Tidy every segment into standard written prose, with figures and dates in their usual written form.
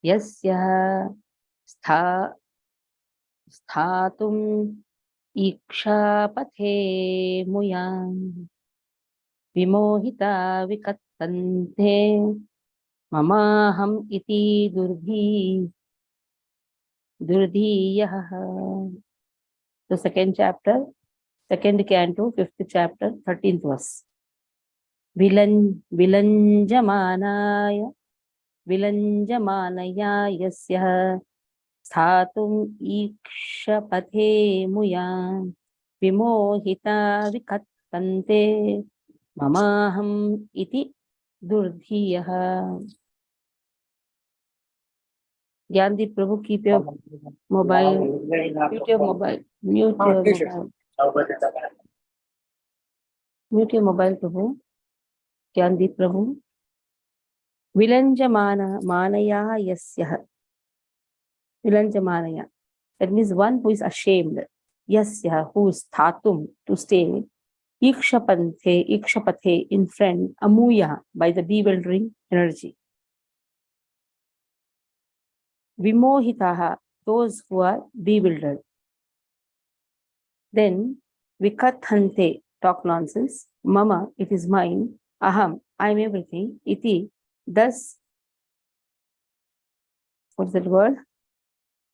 यस्यः स्थातुम् ईक्षापथे मुयान् विमोहिता विकत्तन्ते ममाहम् इति दुर्धीयः. The second chapter, second canto, 5th chapter, 13th verse. विलञ्जमानया यस्यः स्थातुम् ईक्षपथे मुयान् विमोहिता विकत्तन्ते ममाहम् इति दुर्धीयः. ज्ञानदीप प्रभु, keep your mobile, mute your mobile, mute your mobile Prabhu. Gyandeep Prabhu. Vilanjamana yasyah. Vilanjamanaya. That means one who is ashamed. Yasyah, who is thatum, to stay. Ikshapathe, in friend. Amuya, by the bewildering energy. Vimohitaha, those who are bewildered. Then, vikathante, talk nonsense. Mama, it is mine. Aham, I am everything. Iti, thus, what's that word?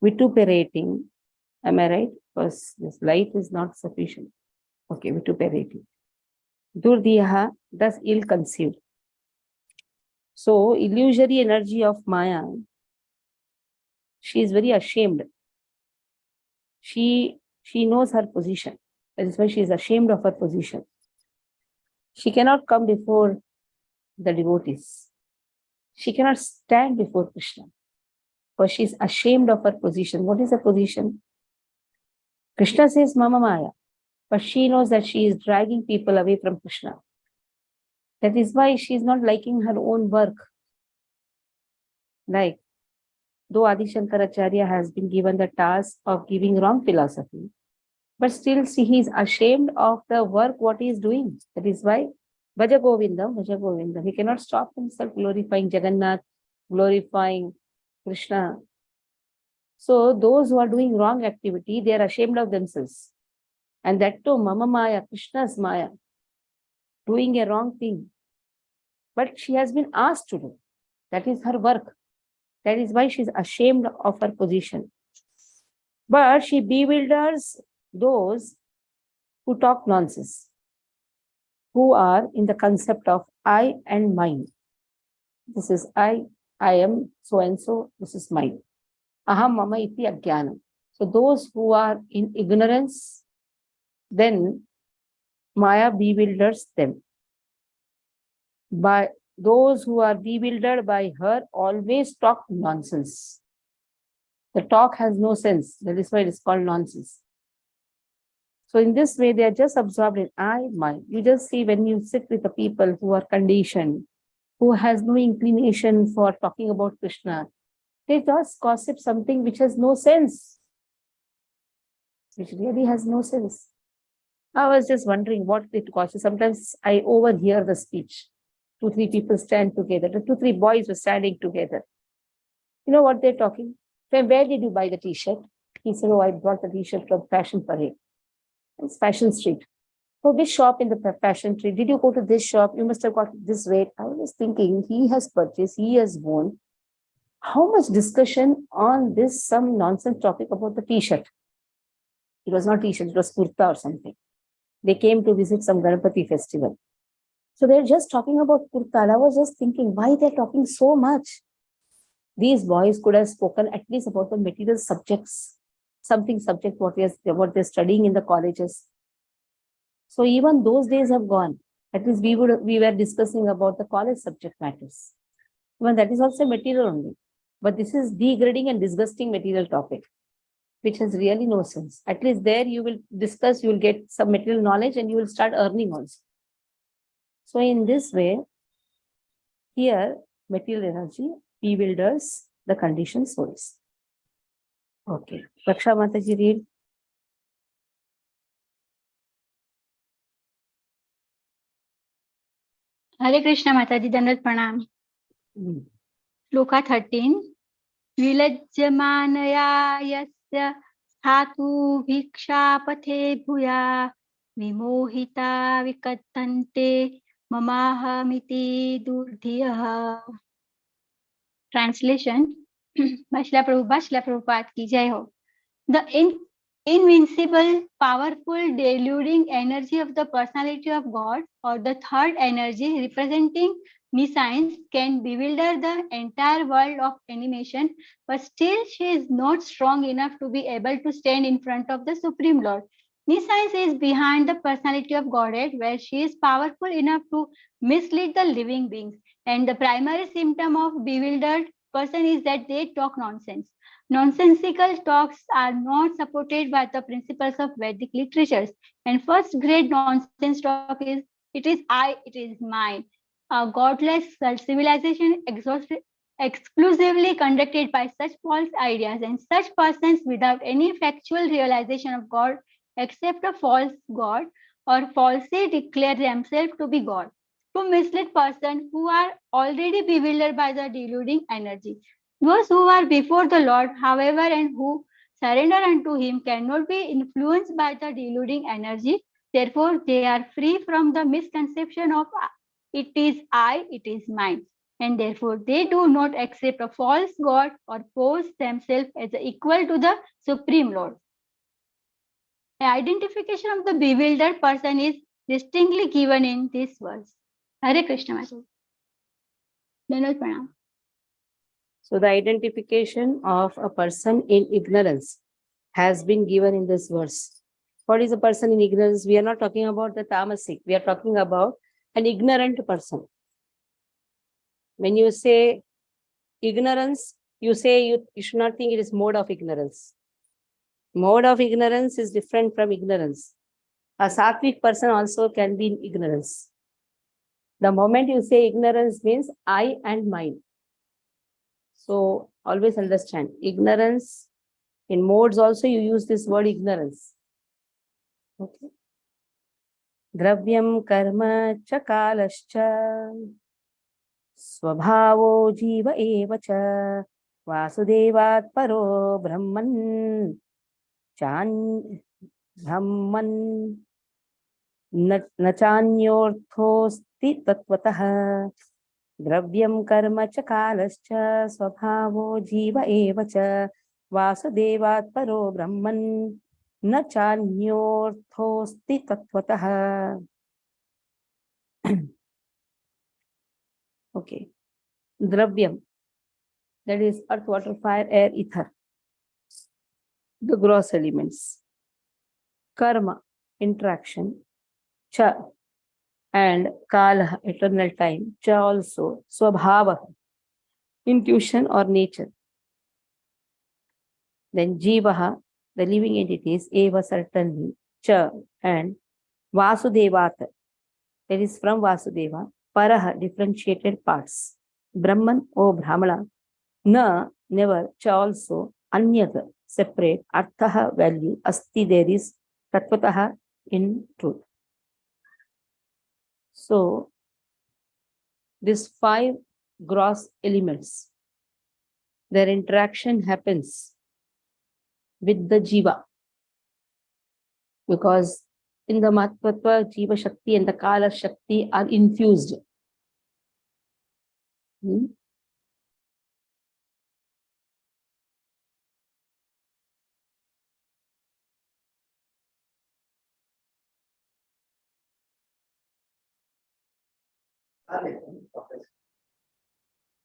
Vituperating. Am I right? Because this light is not sufficient. Okay, vituperating. Durdiyaha, thus ill-conceived. So, illusory energy of Maya, she is very ashamed. She knows her position. That is why she is ashamed of her position. She cannot come before the devotees. She cannot stand before Krishna. Because she is ashamed of her position. What is her position? Krishna says Mama Maya. But she knows that she is dragging people away from Krishna. That is why she is not liking her own work. Like, though Adi Shankaracharya has been given the task of giving wrong philosophy, but still he is ashamed of the work what he is doing. That is why Bhaja Govindam, Bhaja Govindam. He cannot stop himself glorifying Jagannath, glorifying Krishna. So those who are doing wrong activity, they are ashamed of themselves. And that too, Mama Maya, Krishna's Maya, doing a wrong thing. But she has been asked to do. That is her work. That is why she is ashamed of her position. But she bewilders those who talk nonsense, who are in the concept of I and mine. This is I am so and so, this is mine. Aham mama iti ajnanam. So those who are in ignorance, then Maya bewilders them. But those who are bewildered by her always talk nonsense. The talk has no sense. That is why it is called nonsense. So in this way, they are just absorbed in I, mine. You just see when you sit with the people who are conditioned, who has no inclination for talking about Krishna, they just gossip something which has no sense. Which really has no sense. I was just wondering what it causes. Sometimes I overhear the speech. 2-3 people stand together. The 2-3 boys were standing together. You know what they're talking? Where did you buy the t-shirt? He said, oh, I bought the t-shirt from Fashion Parade. It's Fashion Street. So which shop in the Fashion Street? Did you go to this shop? You must have got this rate. I was thinking, he has purchased, he has worn. How much discussion on this some nonsense topic about the t-shirt? It was not t-shirt, it was kurta or something. They came to visit some Ganapati festival. So they're just talking about kurta. I was just thinking, why they're talking so much? These boys could have spoken at least about the material subjects, something subject what they're studying in the colleges. So even those days have gone. At least we were discussing about the college subject matters. Even that is also material only. But this is degrading and disgusting material topic, which has really no sense. At least there you will discuss, you will get some material knowledge and you will start earning also. So in this way, here material energy bewilders the conditioned souls. Okay. Raksha Mataji, read. Hare Krishna Mataji, Dandat Pranam. Shloka 13. विलज्जमानया यस्य स्थातु भिक्षापथे भूया विमोहिता विकथन्ते ममाहमिति दुर्धियः. Translation. Shila Prabhupada ki jai ho. The invincible, powerful, deluding energy of the personality of God, or the third energy representing nescience, can bewilder the entire world of animation, but still she is not strong enough to be able to stand in front of the Supreme Lord. Nescience is behind the personality of Godhead, where she is powerful enough to mislead the living beings. And the primary symptom of bewildered person is that they talk nonsense. Nonsensical talks are not supported by the principles of Vedic literatures. And first great nonsense talk is, it is I, it is mine. A godless civilization exclusively conducted by such false ideas and such persons without any factual realization of God except a false God, or falsely declare themselves to be God, to mislead persons who are already bewildered by the deluding energy. Those who are before the Lord, however, and who surrender unto Him cannot be influenced by the deluding energy. Therefore, they are free from the misconception of it is I, it is mine. And therefore, they do not accept a false God or pose themselves as equal to the Supreme Lord. The identification of the bewildered person is distinctly given in this verse. Hare Krishna, Maharaj. Dandavat Pranam. So the identification of a person in ignorance has been given in this verse. What is a person in ignorance? We are not talking about the tamasic. We are talking about an ignorant person. When you say ignorance, you say you should not think it is mode of ignorance. Mode of ignorance is different from ignorance. A sattvic person also can be in ignorance. The moment you say ignorance means I and mine. So always understand, ignorance, in modes also you use this word ignorance. Okay. Dravyam karma cha kalascha swabhavo jiva eva cha vasudevat paro brahman chan brahman nachanyorthosti tatvatah. Dravyam karma cha kalascha swabhavo jiva eva cha vasudevat paro brahman na chanyorthosti tatvatah. Okay. Dravyam, that is earth, water, fire, air, ether, the gross elements. Karma, interaction. Cha, and kala, eternal time. Cha also, swabhava, intuition or nature. Then jivaha, the living entities, eva, certainly. Cha, and vasudevat, that is from vasudeva. Paraha, differentiated parts. Brahman, O Brahmana. Na, never. Cha also. Anyat, separate. Arthaha, value. Asti, there is. Tattvataha, in truth. So, these 5 gross elements, their interaction happens with the jiva. Because in the Mahattatva, Jiva Shakti and the Kala Shakti are infused.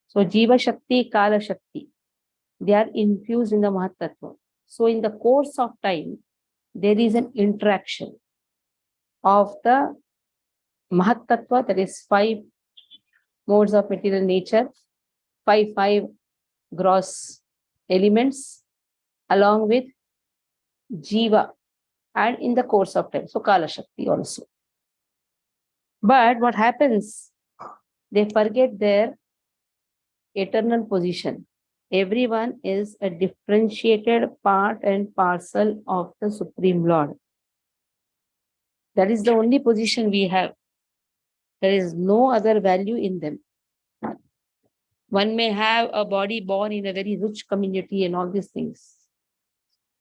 So Jiva Shakti, Kala Shakti, they are infused in the Mahatattva. So in the course of time, there is an interaction of the Mahatattva, that is 5 modes of material nature, 5 gross elements, along with Jiva, and in the course of time. So Kala Shakti also. But what happens? They forget their eternal position. Everyone is a differentiated part and parcel of the Supreme Lord. That is the only position we have. There is no other value in them. One may have a body born in a very rich community and all these things.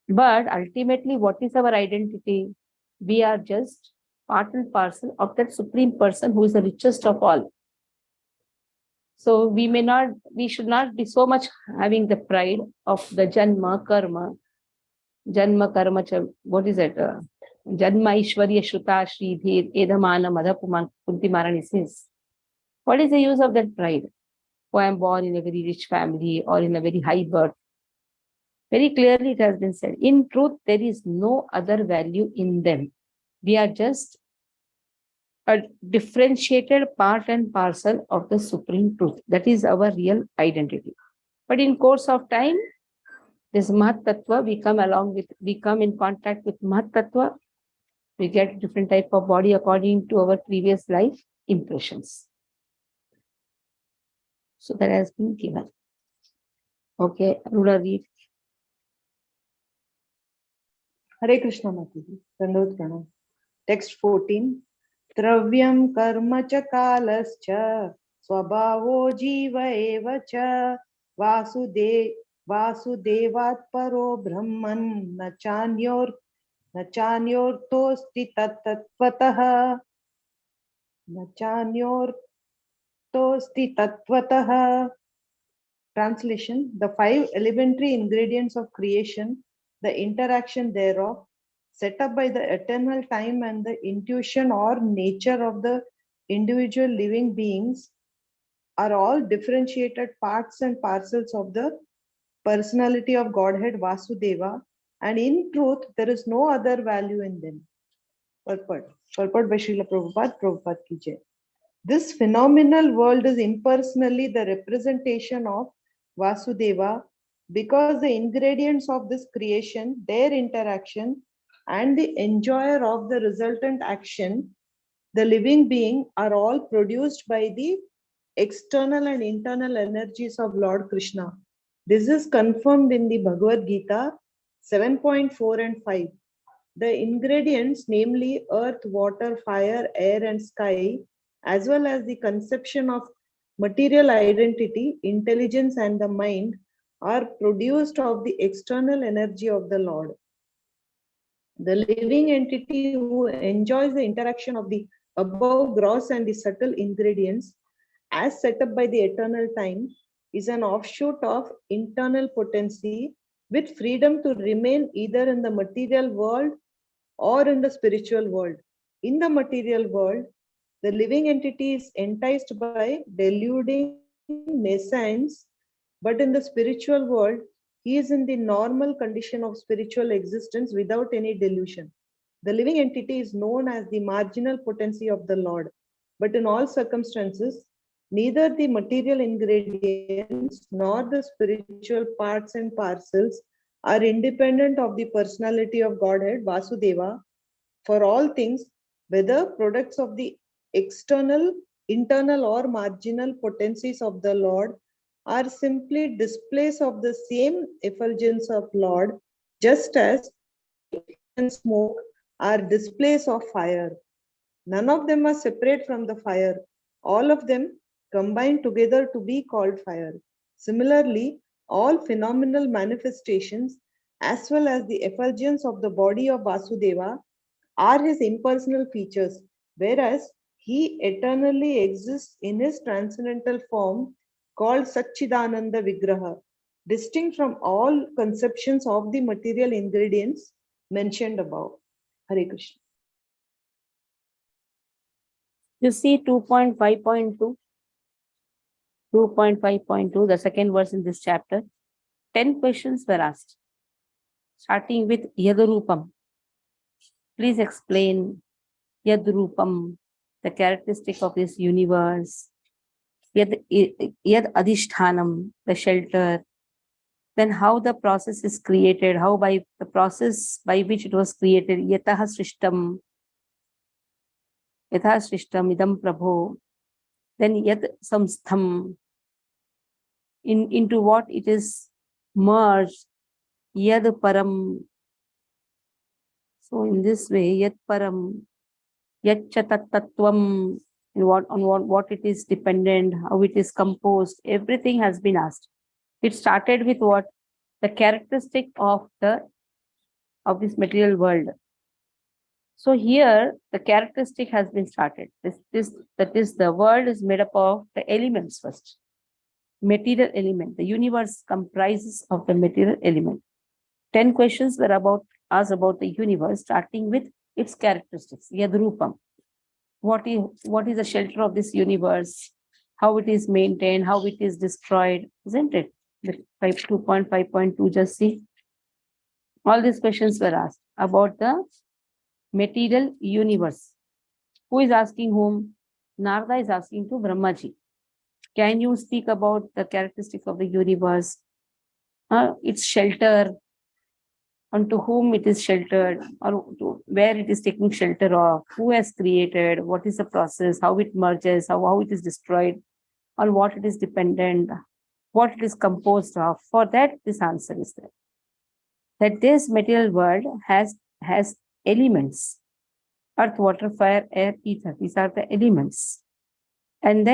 But ultimately, what is our identity? We are just part and parcel of that supreme person who is the richest of all. So we should not be so much having the pride of the janma karma, what is it? Janma Ishwarya Shruta Shridhir Edhamana Madhapuma Kunti Marani says. What is the use of that pride? Oh, I am born in a very rich family or in a very high birth. Very clearly it has been said. In truth, there is no other value in them. We are just a differentiated part and parcel of the supreme truth. That is our real identity. But in course of time, this Mahat Tattva, we come in contact with Mahat Tattva, we get different type of body according to our previous life impressions. So that has been given. Okay, Aruna, read. Hare Krishna Mataji. Dandavot Pranam. Text 14. Travyam karma cha kalascha swabhavo jiva eva cha vasudevat paro brahman nachanyor tosti tattvatah nachanyor tosti tattvatah. Translation: the five elementary ingredients of creation, the interaction thereof, set up by the eternal time and the intuition or nature of the individual living beings, are all differentiated parts and parcels of the personality of Godhead Vasudeva, and in truth, there is no other value in them. Purport by Srila Prabhupada ki jai. This phenomenal world is impersonally the representation of Vasudeva, because the ingredients of this creation, their interaction, and the enjoyer of the resultant action, the living being, are all produced by the external and internal energies of Lord Krishna. This is confirmed in the Bhagavad Gita 7.4 and 5. The ingredients, namely earth, water, fire, air, and sky, as well as the conception of material identity, intelligence, and the mind, are produced of the external energy of the Lord. The living entity who enjoys the interaction of the above gross and the subtle ingredients as set up by the eternal time is an offshoot of internal potency with freedom to remain either in the material world or in the spiritual world. In the material world, the living entity is enticed by deluding nescience, but in the spiritual world, he is in the normal condition of spiritual existence without any delusion. The living entity is known as the marginal potency of the Lord, but in all circumstances, neither the material ingredients nor the spiritual parts and parcels are independent of the personality of Godhead, Vasudeva. For all things, whether products of the external, internal, or marginal potencies of the Lord, are simply displays of the same effulgence of Lord, just as and smoke are displays of fire. None of them are separate from the fire. All of them combine together to be called fire. Similarly, all phenomenal manifestations, as well as the effulgence of the body of Vasudeva, are his impersonal features, whereas he eternally exists in his transcendental form called Satchidananda Vigraha, distinct from all conceptions of the material ingredients mentioned above. Hare Krishna. You see 2.5.2. 2.5.2, the second verse in this chapter. 10 questions were asked, starting with Yadurupam. Please explain Yadurupam, the characteristic of this universe. Yad Adhishthanam, the shelter. Then how the process is created, how by the process by which it was created. Yataha Srishtam Idam Prabho. Then Yad Samstham, into what it is merged. Yad Param. So in this way, Yad Param, Yad Tattvam, and what it is dependent, how it is composed, everything has been asked. It started with what? The characteristic of this material world. So here the characteristic has been started. That is, the world is made up of the elements first. Material element. The universe comprises of the material element. 10 questions were asked about the universe, starting with its characteristics. Yadrupam. What is the shelter of this universe? How it is maintained, how it is destroyed, isn't it? The 2.5.2, just see. All these questions were asked about the material universe. Who is asking whom? Narada is asking to Brahmaji. Can you speak about the characteristics of the universe? Its shelter, onto whom it is sheltered, or where it is taking shelter of, who has created, what is the process, how it merges, how it is destroyed, on what it is dependent, what it is composed of. For that, this answer is there. That this material world has elements. Earth, water, fire, air, ether. These are the elements. And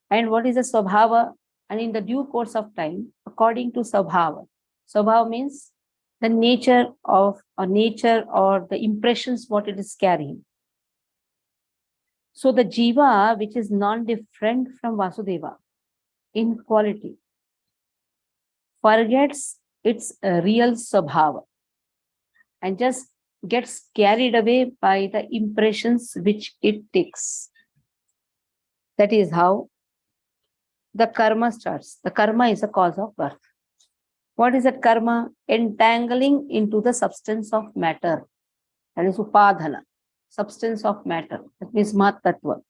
what is the Swabhava? And in the due course of time, according to Swabhava. Swabhava means the nature or the impressions what it is carrying. So the Jiva, which is non-different from Vasudeva in quality, forgets its real Swabhava and just gets carried away by the impressions which it takes. That is how the karma starts. The karma is a cause of birth. What is that karma? Entangling into the substance of matter. That is upadhana, substance of matter. That means mat tattva.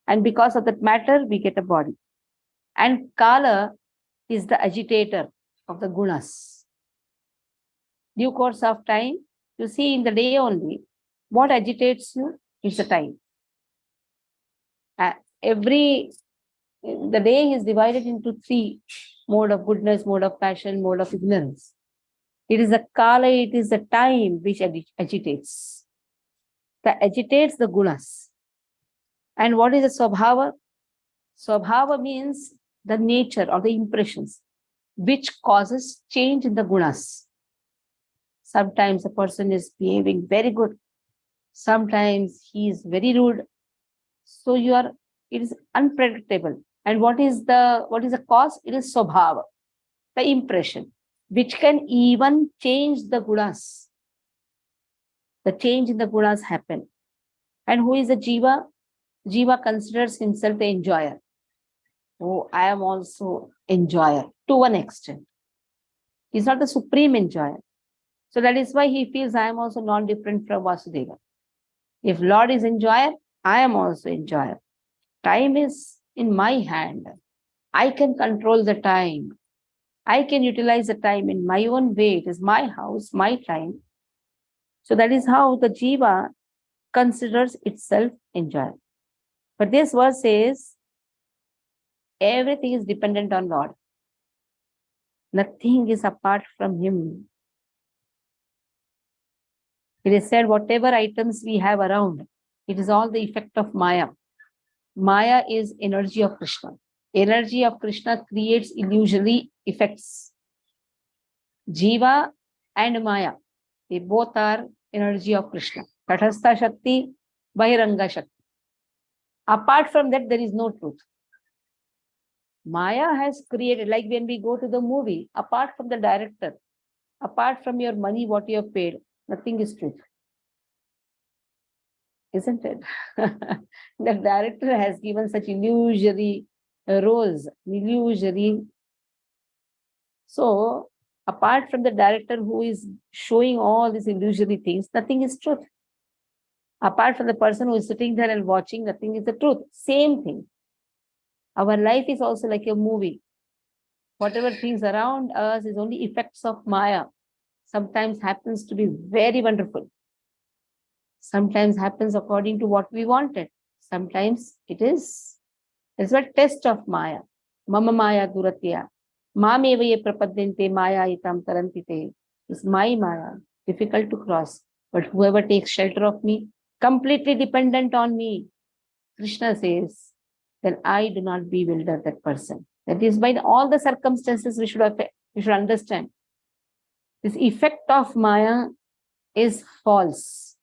And because of that matter, we get a body. And kala is the agitator of the gunas. Due course of time, you see in the day only, what agitates you is the time. The day is divided into 3: mode of goodness, mode of passion, mode of ignorance. It is the kala, it is the time which agitates. That agitates the gunas. And what is the swabhava? Swabhava means the nature or the impressions which causes change in the gunas. Sometimes a person is behaving very good. Sometimes he is very rude. So it is unpredictable. And what is the cause? It is swabhava, the impression, which can even change the gunas. The change in the gunas happen. And who is the jiva? Jiva considers himself the enjoyer. Oh, I am also enjoyer to one extent. He's not the supreme enjoyer. So that is why he feels I am also non-different from Vasudeva. If Lord is enjoyer, I am also enjoyer. Time is in my hand. I can control the time. I can utilize the time in my own way. It is my house, my time. So that is how the jiva considers itself enjoyer. But this verse says, everything is dependent on Lord. Nothing is apart from Him. It is said, whatever items we have around, it is all the effect of Maya. Maya is energy of Krishna. Energy of Krishna creates illusory effects. Jiva and Maya, they both are energy of Krishna. Tathastha Shakti, Bahiranga Shakti. Apart from that, there is no truth. Maya has created, like when we go to the movie, apart from the director, apart from your money, what you have paid, nothing is truth. Isn't it? The director has given such illusory roles, illusory. So, apart from the director who is showing all these illusory things, nothing is truth. Apart from the person who is sitting there and watching, nothing is the truth. Same thing. Our life is also like a movie. Whatever things around us is only effects of Maya. Sometimes happens to be very wonderful. Sometimes happens according to what we wanted. Sometimes it's a test of Maya. Mama Maya Duratya. Mameva ye prapadyante Maya itam tarantite. It's my Maya, difficult to cross. But whoever takes shelter of me, completely dependent on me, Krishna says, then I do not bewilder that person. That is by all the circumstances we should understand. This effect of Maya is false.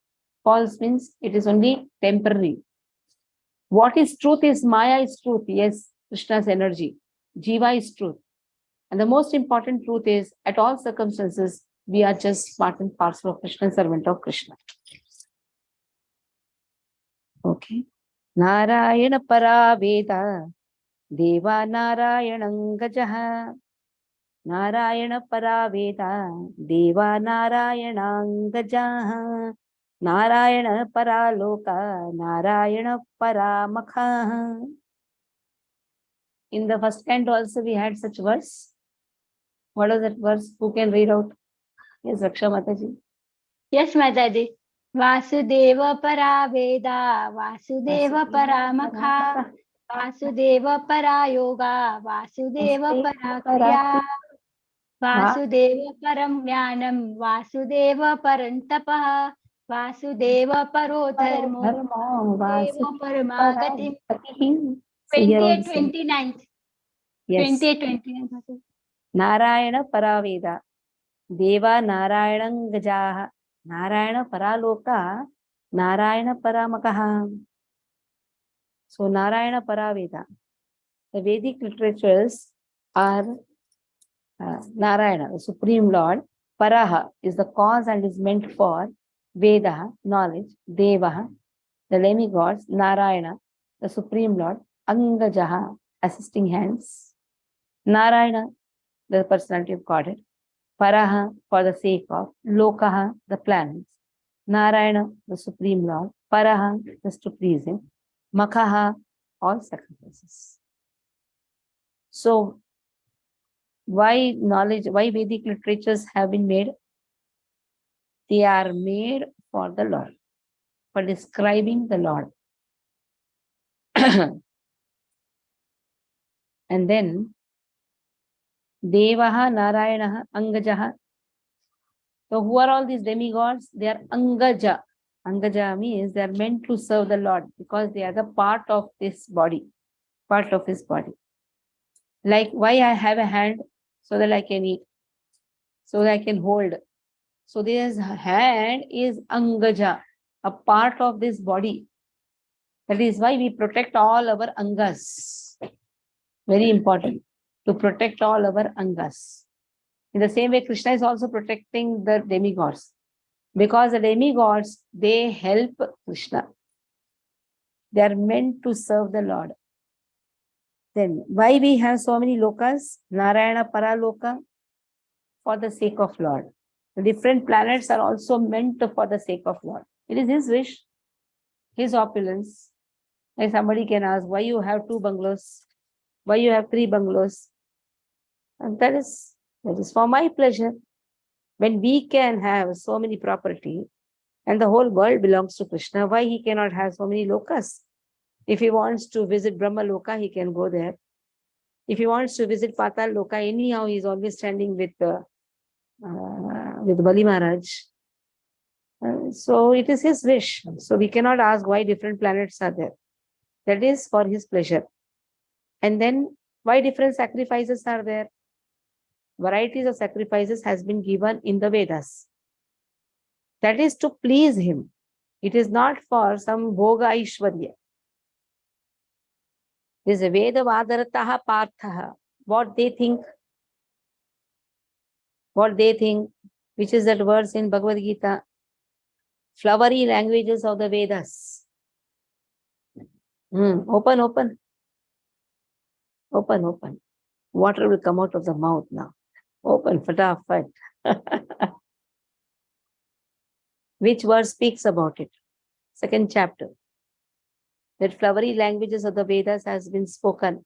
False means it is only temporary. What is truth is Maya is truth. Yes, Krishna's energy. Jiva is truth. And the most important truth is, at all circumstances, we are just part and parcel of Krishna, servant of Krishna. Okay. Narayana para Veda, Deva Narayanam Gajaha. Narayana para Veda, Deva Narayanam Gajaha. Narayana para Loka, Narayana para Makha. In the first canto also we had such verse. What is that verse? Who can read out? Yes, Raksha Mataji. Yes, Mataji. Vasudeva para Veda, Vasudeva para Makha, Vasudeva para Yoga, Vasudeva para Kriya, Vasudeva param Jnanam, Vasudeva param Tapah, Vasudeva paro dharmo, Vasudeva paramagati. 28, 29. Yes. 28, 29. Narayana Paraveda, Deva Narayanam Gajaha, Narayana Paraloka, Narayana Paramakaha. So Narayana Paraveda. The Vedic literatures are Narayana, the Supreme Lord. Paraha is the cause and is meant for. Veda, knowledge. Deva, the demigods. Narayana, the Supreme Lord. Angajaha, assisting hands. Narayana, the personality of Godhead. Paraha, for the sake of. Lokaha, the planets. Narayana, the Supreme Lord. Paraha, just to please him. Makaha, all sacrifices. So, why Vedic literatures have been made? They are made for the Lord, for describing the Lord. And then, Devaha, Narayanaha, Angajaha. So who are all these demigods? They are Angaja. Angaja means they are meant to serve the Lord because they are the part of this body, part of his body. Like why I have a hand? So that I can eat, so that I can hold. So this hand is Angaja, a part of this body. That is why we protect all our Angas. Very important to protect all our Angas. In the same way, Krishna is also protecting the demigods. Because the demigods, they help Krishna. They are meant to serve the Lord. Then, why we have so many lokas? Narayana Paraloka, for the sake of Lord. The different planets are also meant for the sake of Lord. It is his wish, his opulence. Like somebody can ask, why you have 2 bungalows? Why you have 3 bungalows? And that is for my pleasure. When we can have so many property and the whole world belongs to Krishna, why he cannot have so many lokas? If he wants to visit Brahma Loka, he can go there. If he wants to visit Patal Loka, anyhow, he is always standing with Bali Maharaj. So it is his wish. So we cannot ask why different planets are there. That is for his pleasure. And then why different sacrifices are there? Varieties of sacrifices has been given in the Vedas. That is to please him. It is not for some Bhoga Aishwarya. This is a Veda Vadarataha Parthaha. What they think, which is that verse in Bhagavad Gita, flowery languages of the Vedas. Open. Water will come out of the mouth now. Open, fatafat. Which verse speaks about it? 2nd chapter. That flowery languages of the Vedas has been spoken.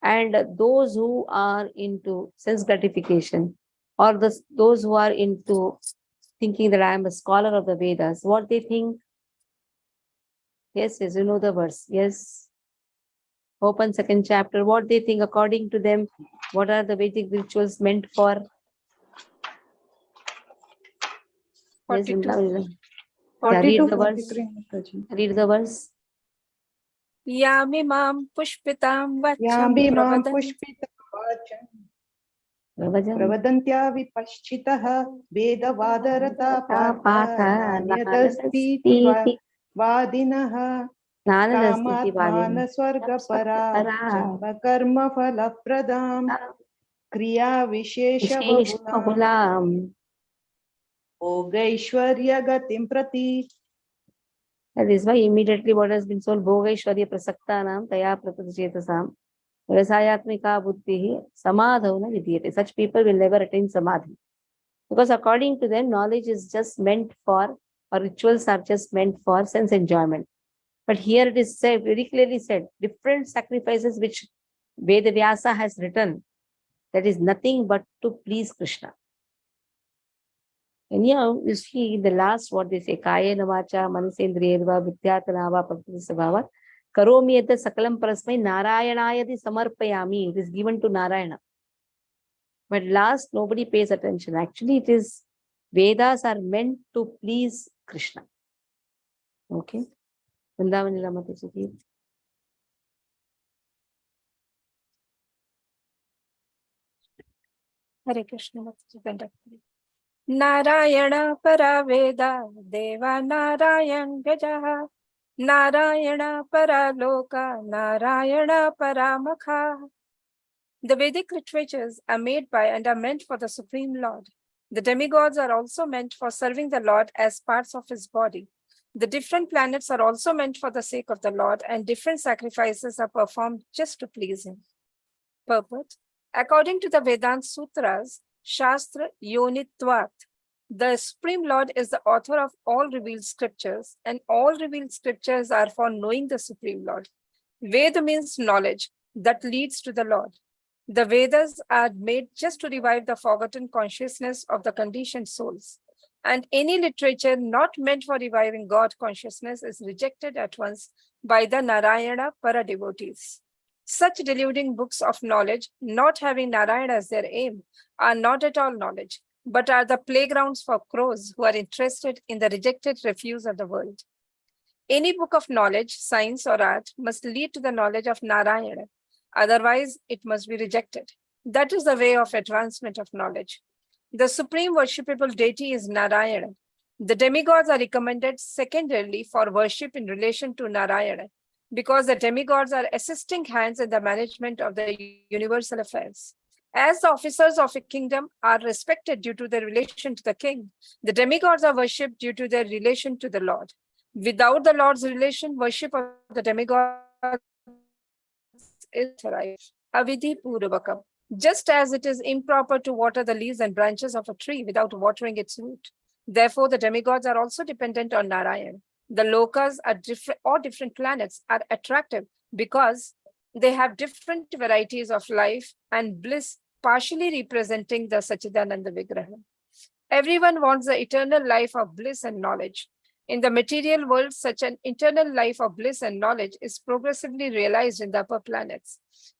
And those who are into sense gratification, or those who are into thinking that I am a scholar of the Vedas, what they think? Yes, you know the verse. Yes. Open 2nd chapter. What they think according to them, what are the Vedic rituals meant for? 42. Yeah, read 42, the verse. 43, Mataji. Read the verse. Yamimam pushpitam vacham Yambimam pravadan pushpita vacham Pravajan. pravadantya vipaschitah vedavadarata partha nanyadasti vadinah kamatmana swargapara janma karma pradam kriya vishesha bahulam Bhogaishwarya gatim prati. That is why immediately what has been told, Bhogaishwarya prasaktanam taya pratishetasam vyasayatmika buddhihi samadhavna vidhyate. Such people will never attain samadhi. Because according to them, knowledge is just meant for, or rituals are just meant for sense enjoyment. But here it is said, very clearly said, different sacrifices which Vedavyasa has written, that is nothing but to please Krishna. And here you see the last what they say, Kaya Navacha, Manasendriyarva, Vidyatanava, Prakriti Sabhava, Karomi Yadha Sakalam Parasmai, Narayanayadi Samarpayami. It is given to Narayana. But last, nobody pays attention. Actually, it is Vedas are meant to please Krishna. Okay. Vrindavan Lila Mataji. Hare Krishna Mataji Gandhari. Narayana Paraveda Deva Narayan Gajaha Narayana Paraloka Narayana Paramakha. The Vedic literatures are made by and are meant for the Supreme Lord. The demigods are also meant for serving the Lord as parts of his body. The different planets are also meant for the sake of the Lord, and different sacrifices are performed just to please him. Purport. According to the Vedanta Sutras, Shastra Yonitvat, the Supreme Lord is the author of all revealed scriptures, and all revealed scriptures are for knowing the Supreme Lord. Veda means knowledge that leads to the Lord. The Vedas are made just to revive the forgotten consciousness of the conditioned souls. And any literature not meant for reviving God consciousness is rejected at once by the Narayana para devotees. Such deluding books of knowledge, not having Narayana as their aim, are not at all knowledge, but are the playgrounds for crows who are interested in the rejected refuse of the world. Any book of knowledge, science, or art must lead to the knowledge of Narayana. Otherwise, it must be rejected. That is the way of advancement of knowledge. The supreme worshipable deity is Narayana. The demigods are recommended secondarily for worship in relation to Narayana, because the demigods are assisting hands in the management of the universal affairs. As the officers of a kingdom are respected due to their relation to the king, the demigods are worshipped due to their relation to the Lord. Without the Lord's relation, worship of the demigods is avidhi purvakam. Just as it is improper to water the leaves and branches of a tree without watering its root. Therefore, the demigods are also dependent on Narayan. The lokas are different planets are attractive because they have different varieties of life and bliss, partially representing the Sachidananda Vigraha. Everyone wants the eternal life of bliss and knowledge. In the material world, such an eternal life of bliss and knowledge is progressively realized in the upper planets.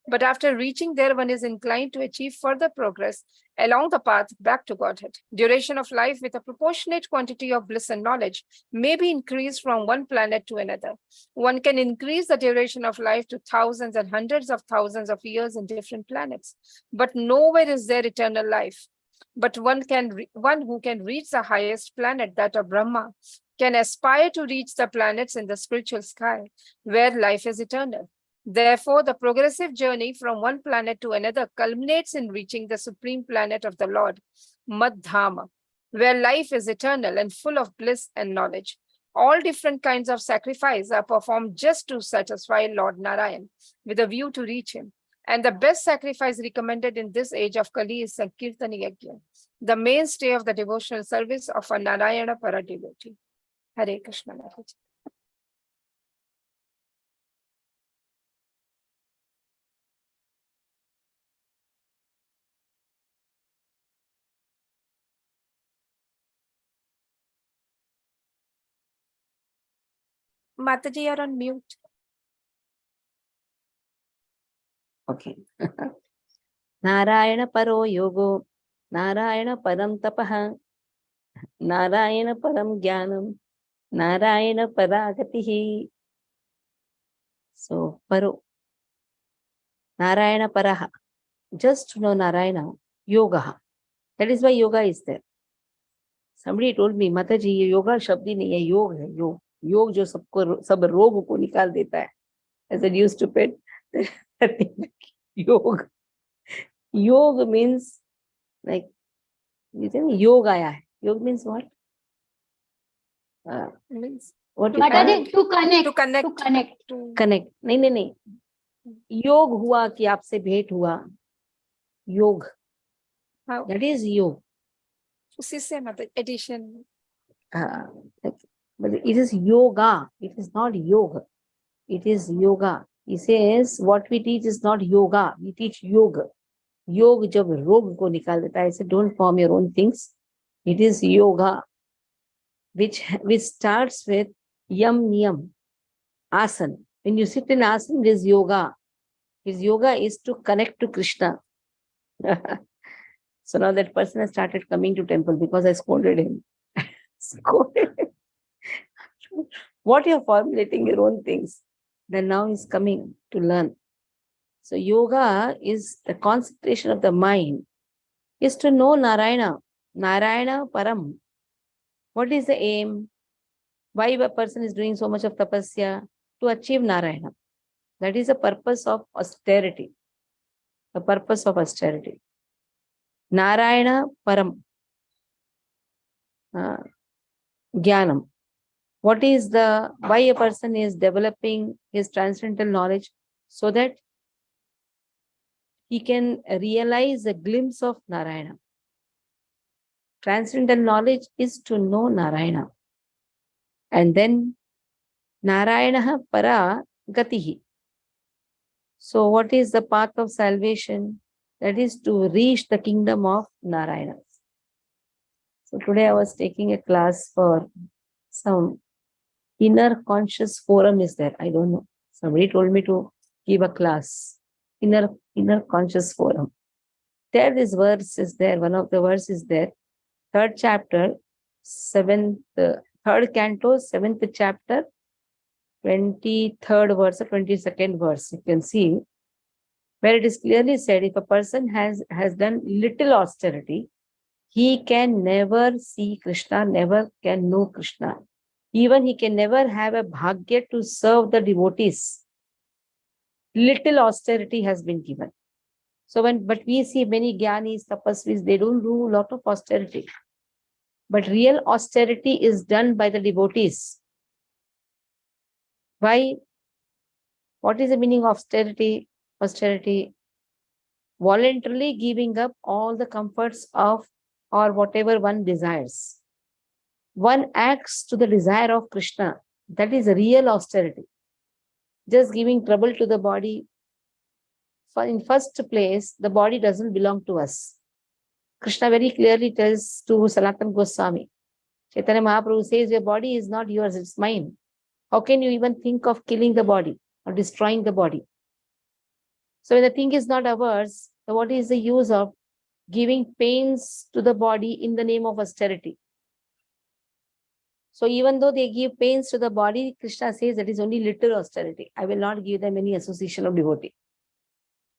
But after reaching there, one is inclined to achieve further progress along the path back to Godhead. Duration of life with a proportionate quantity of bliss and knowledge may be increased from one planet to another. One can increase the duration of life to thousands and hundreds of thousands of years in different planets. But nowhere is there eternal life. But one who can reach the highest planet, that of Brahma, can aspire to reach the planets in the spiritual sky, where life is eternal. Therefore, the progressive journey from one planet to another culminates in reaching the supreme planet of the Lord, Madhama, where life is eternal and full of bliss and knowledge. All different kinds of sacrifice are performed just to satisfy Lord Narayan, with a view to reach him. And the best sacrifice recommended in this age of Kali is Sankirtana Yajna, the mainstay of the devotional service of a Narayana para devotee. Hare Krishna. Mataji, you're on mute. Okay. Narayana paro yogo, Narayana param tapaha, Narayana param jnanam, Narayana Paragatihi. So, Paro. Narayana Paraha. Just to know Narayana, Yoga. That is why yoga is there. Somebody told me, Mataji, ये yoga शब्द ही नहीं है, योग है, योग. योग जो सबको सब रोग को निकाल देता है. I said, you stupid. Yog. Yog means like, you think yog आया है. Yog means what? Means What you Mataji, call? to connect. to connect. To connect. To Connect. नहीं. योग हुआ कि आपसे भेंट हुआ. योग. how? That is योग. उसी से मतलब addition. But it is yoga. It is not yoga. It is yoga. He says what we teach is not yoga. We teach yoga. योग जब रोग को निकाल देता है. I said, don't form your own things. It is yoga, which starts with yam niyam, asana. When you sit in asana, it is yoga. His yoga is to connect to Krishna. So now that person has started coming to temple because I scolded him. Scolded him. What you're formulating your own things. Then now he's coming to learn. So yoga is the concentration of the mind, is to know Narayana. Narayana Param. What is the aim? Why a person is doing so much of tapasya? To achieve Narayana. That is the purpose of austerity. The purpose of austerity. Narayana Param. Jnanam. What is why a person is developing his transcendental knowledge? So that he can realize a glimpse of Narayana. Transcendental knowledge is to know Narayana. And then Narayana Para Gatihi. So what is the path of salvation? That is to reach the kingdom of Narayana. So today I was taking a class for some inner conscious forum is there. I don't know. Somebody told me to give a class. Inner conscious forum. There this verse is there. One of the verses is there. Third chapter, third canto, 7th chapter, 23rd verse or 22nd verse. You can see where it is clearly said, if a person has done little austerity, he can never see Krishna, never can know Krishna. Even he can never have a bhagya to serve the devotees. Little austerity has been given. So but we see many jnanis, tapasvis, they don't do a lot of austerity. But real austerity is done by the devotees. Why? What is the meaning of austerity? Austerity, voluntarily giving up all the comforts of or whatever one desires. One acts to the desire of Krishna. That is real austerity. Just giving trouble to the body. In first place, the body doesn't belong to us. Krishna very clearly tells to Sanatana Goswami. Chaitanya Mahaprabhu says, your body is not yours, it's mine. How can you even think of killing the body or destroying the body? So when the thing is not ours, then what is the use of giving pains to the body in the name of austerity? So even though they give pains to the body, Krishna says that is only little austerity. I will not give them any association of devotee.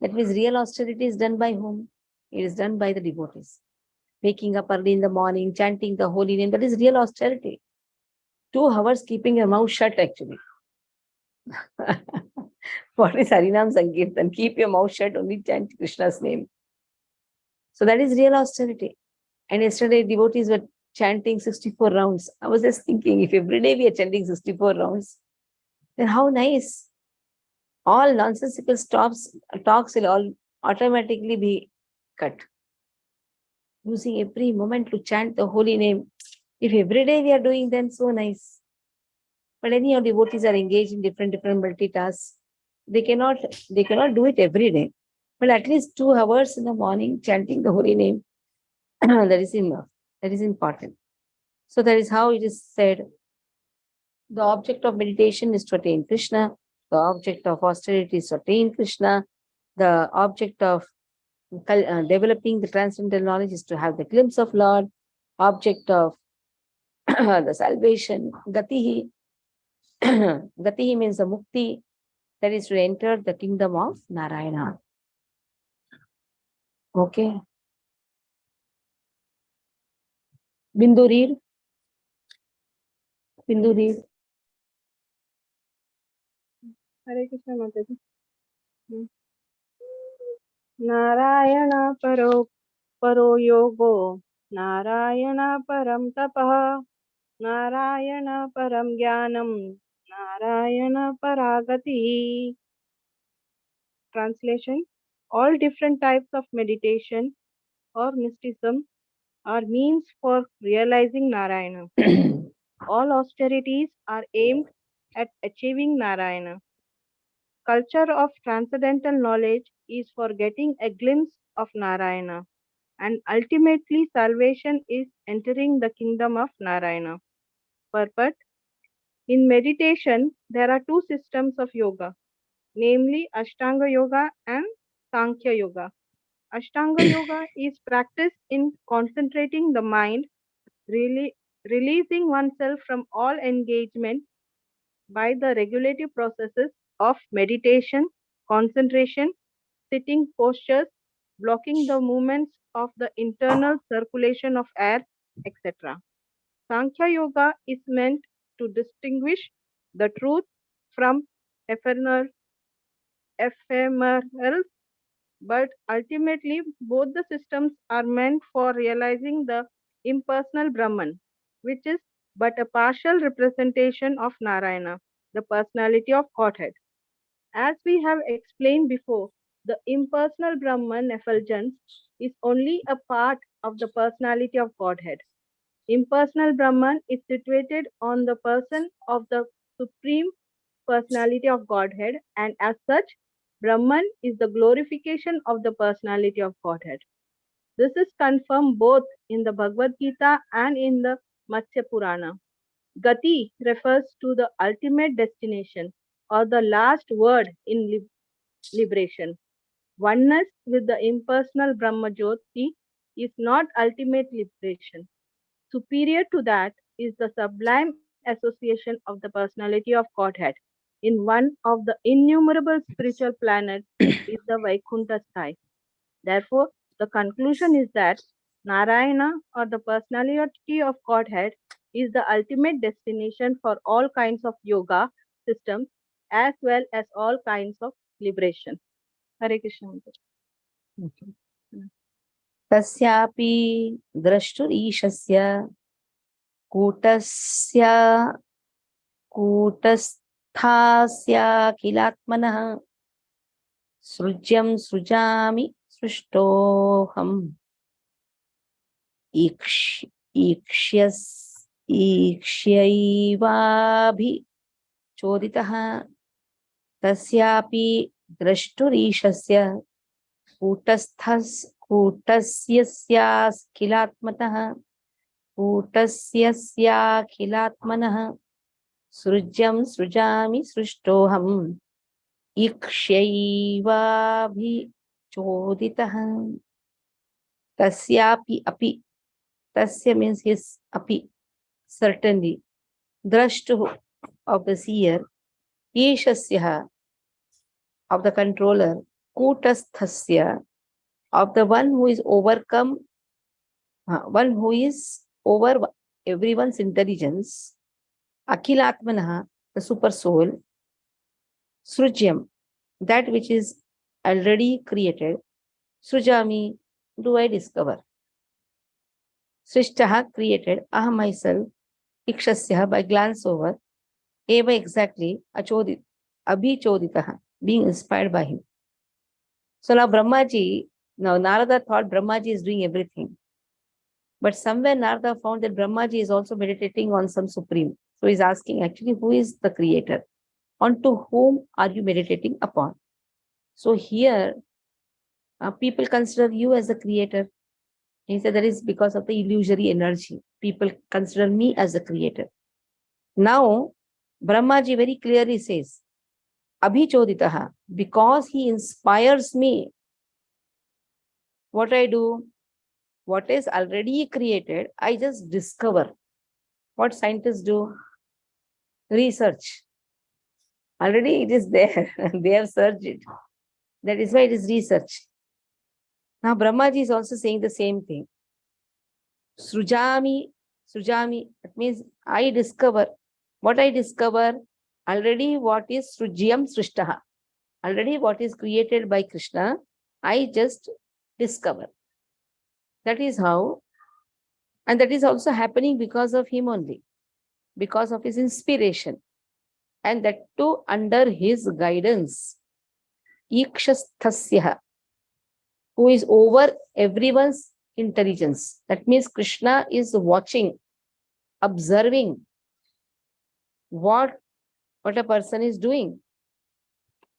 That means real austerity is done by whom? It is done by the devotees. Waking up early in the morning, chanting the holy name, that is real austerity. 2 hours keeping your mouth shut actually. What is Harinam Sankirtan? Keep your mouth shut, only chant Krishna's name. So that is real austerity. And yesterday devotees were chanting 64 rounds. I was just thinking, if every day we are chanting 64 rounds, then how nice. All nonsensical talks will all automatically be cut. Using every moment to chant the holy name. If every day we are doing, then so nice. But any of devotees are engaged in different multitasks. They cannot do it every day. But at least 2 hours in the morning chanting the holy name, that is enough. That is important. So that is how it is said. The object of meditation is to attain Krishna. The object of austerity is to attain Krishna. The object of developing the transcendental knowledge is to have the glimpse of Lord. Object of the salvation, gatihi. Gatihi means the mukti, that is to enter the kingdom of Narayana. Okay. Bindu read. Bindu read. Hare Krishna Mataji. Narayana paro yogo, Narayana param tapah, Narayana param jnanam, Narayana paragati. Translation: all different types of meditation or mysticism are means for realizing Narayana. All austerities are aimed at achieving Narayana. Culture of transcendental knowledge is for getting a glimpse of Narayana, and ultimately salvation is entering the kingdom of Narayana. Purport: in meditation, there are two systems of yoga, namely Ashtanga Yoga and Sankhya Yoga. Ashtanga Yoga is practiced in concentrating the mind, really releasing oneself from all engagement by the regulative processes of meditation, concentration, sitting postures, blocking the movements of the internal circulation of air, etc. Sankhya Yoga is meant to distinguish the truth from ephemeral, but ultimately both the systems are meant for realizing the impersonal Brahman, which is but a partial representation of Narayana, the personality of Godhead. As we have explained before, the impersonal Brahman effulgence is only a part of the personality of Godhead. Impersonal Brahman is situated on the person of the Supreme Personality of Godhead, and as such, Brahman is the glorification of the personality of Godhead. This is confirmed both in the Bhagavad Gita and in the Matsya Purana. Gati refers to the ultimate destination or the last word in liberation. Oneness with the impersonal Brahma Jyoti is not ultimate liberation. Superior to that is the sublime association of the personality of Godhead in one of the innumerable spiritual planets is the Vaikuntha sky. Therefore, the conclusion is that Narayana, or the personality of Godhead, is the ultimate destination for all kinds of yoga systems as well as all kinds of liberation. Hare Krishna. तस्यापि द्रष्टुरीशस्य कूटस्य कूटस्थास्याखिलात्मनः सृज्यं सृजामि सृष्टोऽहम् ईक्ष्यैवाभिचोदितः तस्यापि द्रष्टुरीशस्य कूटस्यस्याखिलात्मतः कूटस्यस्याखिलात्मनः सृज्यं सृजामि सृष्टोऽहम् ईक्ष्यैवाभिचोदितः तस्यापि अपि tasya means his api, certainly, drashtuh of the seer, yeshasya of the controller, kutasthasya of the one who is overcome, one who is over everyone's intelligence, akhilatmanaha, the super soul, srujyam, that which is already created, srujami, do I discover. Srishtaha, created, aham, myself, ikshasya, by glance over, eva, exactly, achodit, abhichoditaha, being inspired by him. So now Brahmaji, now Narada thought Brahmaji is doing everything. But somewhere Narada found that Brahmaji is also meditating on some supreme. So he's asking, actually, who is the creator? Onto whom are you meditating upon? So here, people consider you as the creator. He said that is because of the illusory energy. People consider me as the creator. Now, Brahmaji very clearly says, Abhichoditaha, because he inspires me, what I do, what is already created, I just discover. What scientists do? Research. Already it is there. They have searched it. That is why it is research. Now Brahmaji is also saying the same thing. Srujami, that means I discover. What I discover, already what is Srujyam Srishtaha. Already what is created by Krishna, I just discover. That is how, and that is also happening because of him only, because of his inspiration. And that too under his guidance. Ikshasthasya, who is over everyone's intelligence. That means Krishna is watching, observing what a person is doing.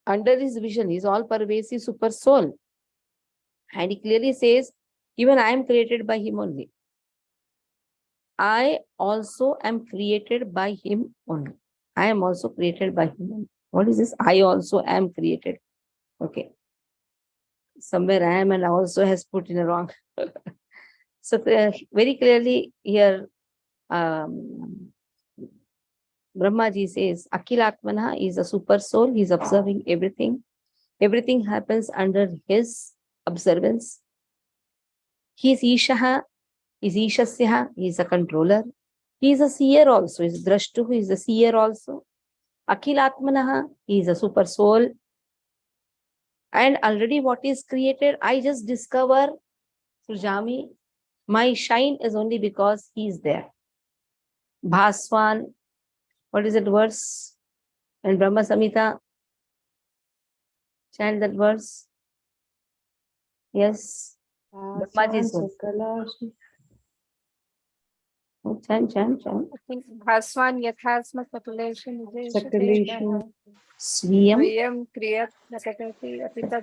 Under his vision, he is all pervasive super soul. And he clearly says, even I am created by him only. I also am created by him only. I am also created by him only. What is this? I also am created. Okay. Somewhere I am and also has put in a wrong. So very clearly here, Brahmaji says, Akhilatmana is a super soul. He is observing everything. Everything happens under his observance. He is Ishaha, he is Ishasyaha, he is a controller. He is a seer also. He is Drashtu, he is a seer also. Akhilatmanaha, he is a super soul. And already what is created, I just discover, Sujami, my shine is only because he is there. Bhaswan, what is that verse? And Brahma Samhita, chant that verse. Yes. Brahmaji's verse. Chant. I think Bhaswan Yathasma Population Swiyam Kriyat Nakatati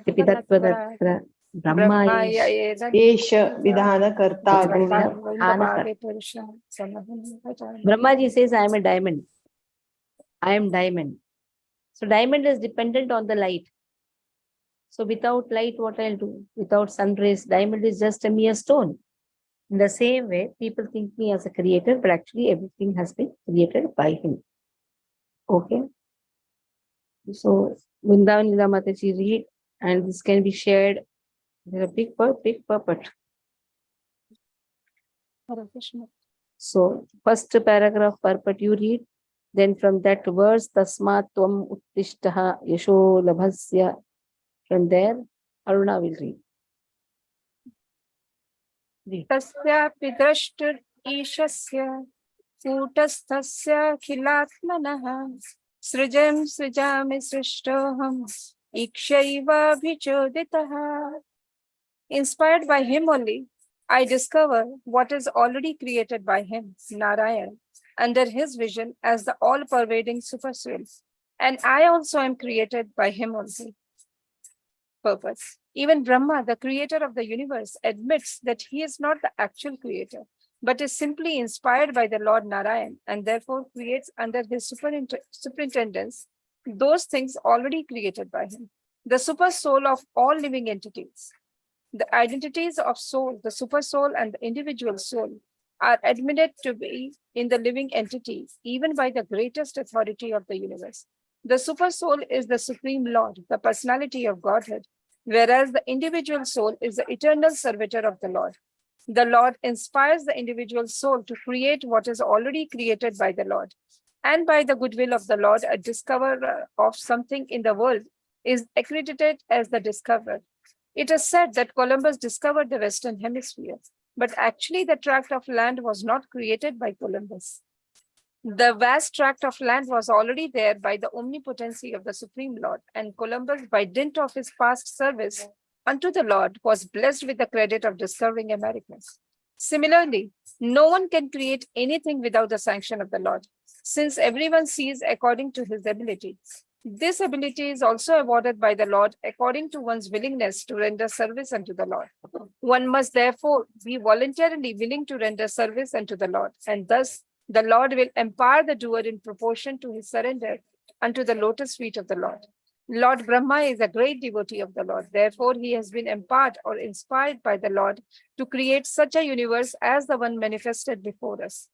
Epitattvadatra Brahma Esha Vidhana Karta Brahmaji says, I am a diamond. I am diamond. So diamond is dependent on the light. So without light, what I'll do? Without sun rays, diamond is just a mere stone. In the same way, people think me as a creator, but actually everything has been created by him. Okay. So Vrindavan Lila Mataji read, and this can be shared. There's a big purport. So first paragraph purport you read. Then from that verse, Tasmat Tvam Uttishtaha Yasho Labhasya. From there, Aruna will read. Tasya Pidrashtur Ishasya Kutastasya Khilatmanaha Srijam Srijami Srishtoham Ikshaiva Bhichoditaha. Inspired by him only, I discover what is already created by him, Narayan, under his vision as the all-pervading super soul. And I also am created by him only. Purpose. Even Brahma, the creator of the universe, admits that he is not the actual creator, but is simply inspired by the Lord Narayan and therefore creates under his superintendence those things already created by him. The super soul of all living entities. The identities of soul, the super soul and the individual soul are admitted to be in the living entity, even by the greatest authority of the universe. The super soul is the supreme Lord, the personality of Godhead, whereas the individual soul is the eternal servitor of the Lord. The Lord inspires the individual soul to create what is already created by the Lord. And by the goodwill of the Lord, a discoverer of something in the world is accredited as the discoverer. It is said that Columbus discovered the Western Hemisphere, but actually the tract of land was not created by Columbus. The vast tract of land was already there by the omnipotency of the Supreme Lord, and Columbus, by dint of his past service unto the Lord, was blessed with the credit of discovering Americas. Similarly, no one can create anything without the sanction of the Lord, since everyone sees according to his ability. This ability is also awarded by the Lord according to one's willingness to render service unto the Lord. One must therefore be voluntarily willing to render service unto the Lord, and thus the Lord will empower the doer in proportion to his surrender unto the lotus feet of the Lord. Lord Brahma is a great devotee of the Lord. Therefore, he has been empowered or inspired by the Lord to create such a universe as the one manifested before us.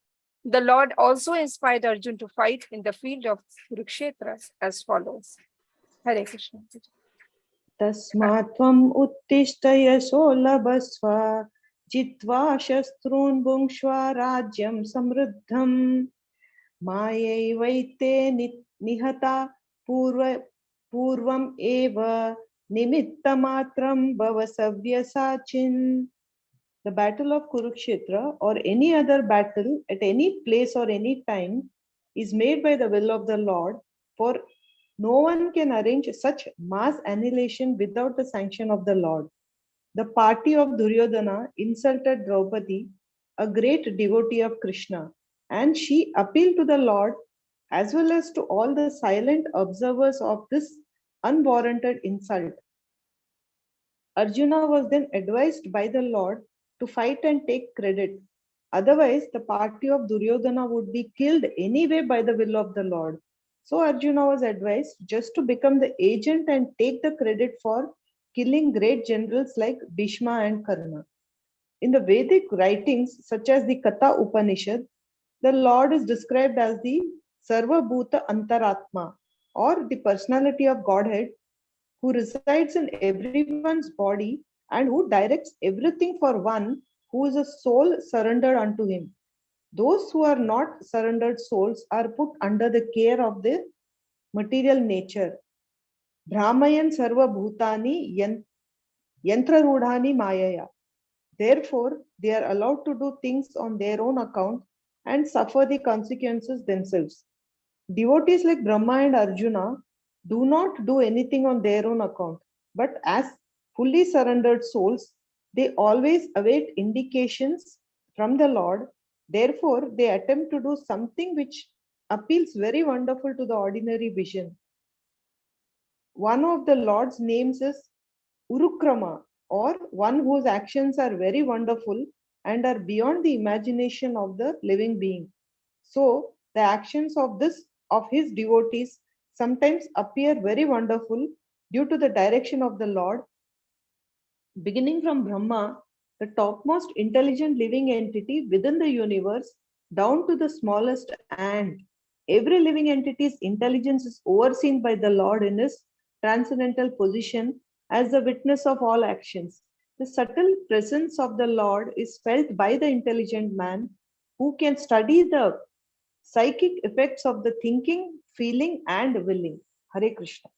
The Lord also inspired Arjun to fight in the field of Kurukshetra as follows. Hare Krishna. तस्मात् त्वम् उत्तिष्ठ यशो लभस्व जित्वा शस्त्रून् भुङ्क्ष्व राज्यं समृद्धम् मायैवैते निहता पूर्वम् एव निमित्तमात्रं भव सव्यसाचिन्. The battle of Kurukshetra or any other battle at any place or any time is made by the will of the Lord, for no one can arrange such mass annihilation without the sanction of the Lord. The party of Duryodhana insulted Draupadi, a great devotee of Krishna, and she appealed to the Lord as well as to all the silent observers of this unwarranted insult. Arjuna was then advised by the Lord to fight and take credit. Otherwise, the party of Duryodhana would be killed anyway by the will of the Lord. So Arjuna was advised just to become the agent and take the credit for killing great generals like Bhishma and Karna. In the Vedic writings, such as the Katha Upanishad, the Lord is described as the Sarva Bhuta Antaratma, or the personality of Godhead, who resides in everyone's body and who directs everything for one who is a soul surrendered unto him. Those who are not surrendered souls are put under the care of the material nature. Brahmayan sarva bhutani yantrarudhani mayaya. Therefore, they are allowed to do things on their own account and suffer the consequences themselves. Devotees like Brahma and Arjuna do not do anything on their own account, but as fully surrendered souls, they always await indications from the Lord. Therefore, they attempt to do something which appeals very wonderful to the ordinary vision. One of the Lord's names is Urukrama, or one whose actions are very wonderful and are beyond the imagination of the living being. So, the actions of his devotees sometimes appear very wonderful due to the direction of the Lord. Beginning from Brahma, the topmost intelligent living entity within the universe, down to the smallest ant, every living entity's intelligence is overseen by the Lord in his transcendental position as the witness of all actions. The subtle presence of the Lord is felt by the intelligent man who can study the psychic effects of the thinking, feeling, and willing. Hare Krishna.